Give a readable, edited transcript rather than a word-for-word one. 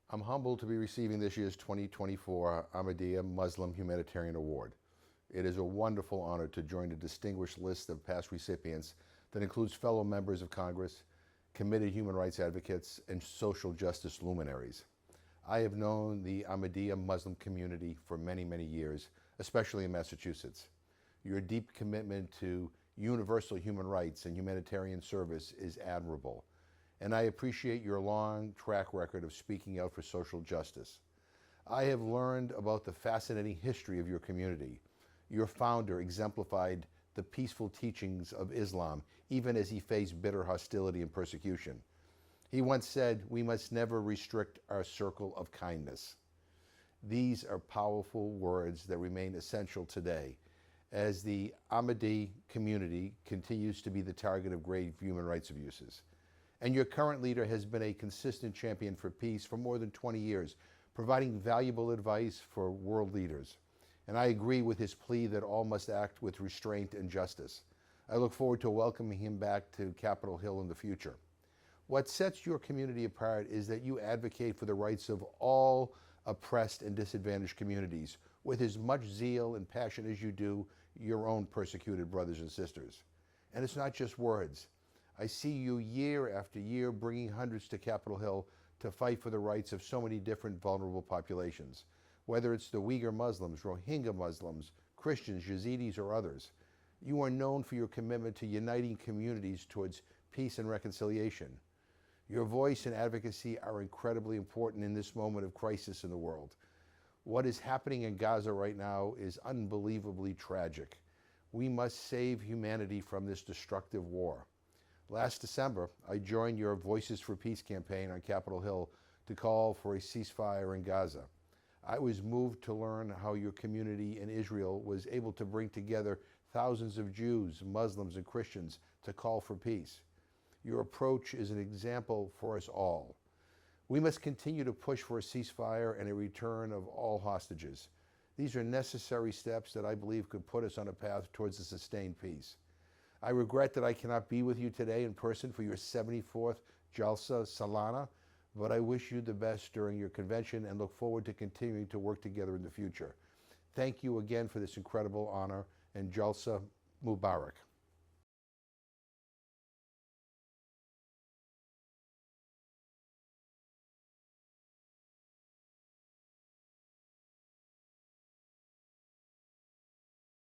I'm humbled to be receiving this year's 2024 Ahmadiyya Muslim Humanitarian Award. It is a wonderful honor to join a distinguished list of past recipients that includes fellow members of Congress, committed human rights advocates, and social justice luminaries. I have known the Ahmadiyya Muslim community for many, many years, especially in Massachusetts. Your deep commitment to universal human rights and humanitarian service is admirable, and I appreciate your long track record of speaking out for social justice. I have learned about the fascinating history of your community. Your founder exemplified the peaceful teachings of Islam, even as he faced bitter hostility and persecution. He once said, "We must never restrict our circle of kindness." These are powerful words that remain essential today as the Ahmadi community continues to be the target of grave human rights abuses. And your current leader has been a consistent champion for peace for more than 20 years, providing valuable advice for world leaders. And I agree with his plea that all must act with restraint and justice. I look forward to welcoming him back to Capitol Hill in the future. What sets your community apart is that you advocate for the rights of all oppressed and disadvantaged communities with as much zeal and passion as you do your own persecuted brothers and sisters. And it's not just words. I see you year after year bringing hundreds to Capitol Hill to fight for the rights of so many different vulnerable populations, whether it's the Uyghur Muslims, Rohingya Muslims, Christians, Yazidis, or others. You are known for your commitment to uniting communities towards peace and reconciliation. Your voice and advocacy are incredibly important in this moment of crisis in the world. What is happening in Gaza right now is unbelievably tragic. We must save humanity from this destructive war. Last December, I joined your Voices for Peace campaign on Capitol Hill to call for a ceasefire in Gaza. I was moved to learn how your community in Israel was able to bring together thousands of Jews, Muslims, and Christians to call for peace. Your approach is an example for us all. We must continue to push for a ceasefire and a return of all hostages. These are necessary steps that I believe could put us on a path towards a sustained peace. I regret that I cannot be with you today in person for your 74th Jalsa Salana, but I wish you the best during your convention and look forward to continuing to work together in the future. Thank you again for this incredible honor, and Jalsa Mubarak.